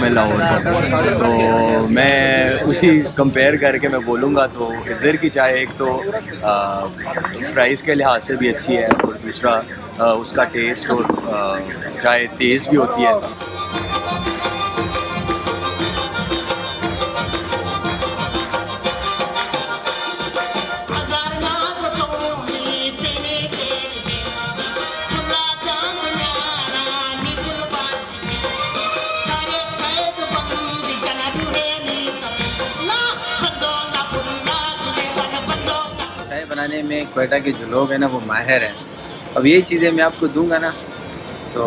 मैं लाहौर का, तो मैं उसी कंपेयर करके मैं बोलूँगा तो इधर की चाय एक तो प्राइस के लिहाज से भी अच्छी है, और दूसरा उसका टेस्ट और चाय तेज़ भी होती है। चाय बनाने में क्वेटा के जो लोग हैं ना वो माहिर हैं। अब यही चीज़ें मैं आपको दूंगा ना, तो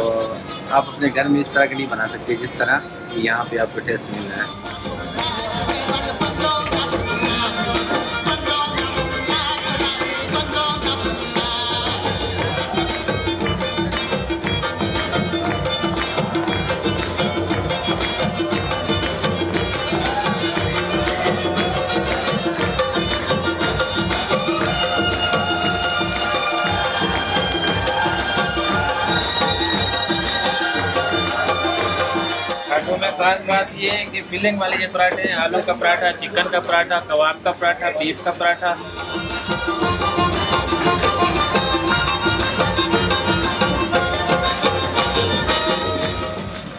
आप अपने घर में इस तरह की नहीं बना सकते जिस तरह कि यहाँ पे आपको टेस्ट मिल रहा है। पराठों में खास बात ये है कि फिलिंग वाले ये पराठे हैं, आलू का पराठा, चिकन का पराठा, कबाब का पराठा, बीफ का पराठा।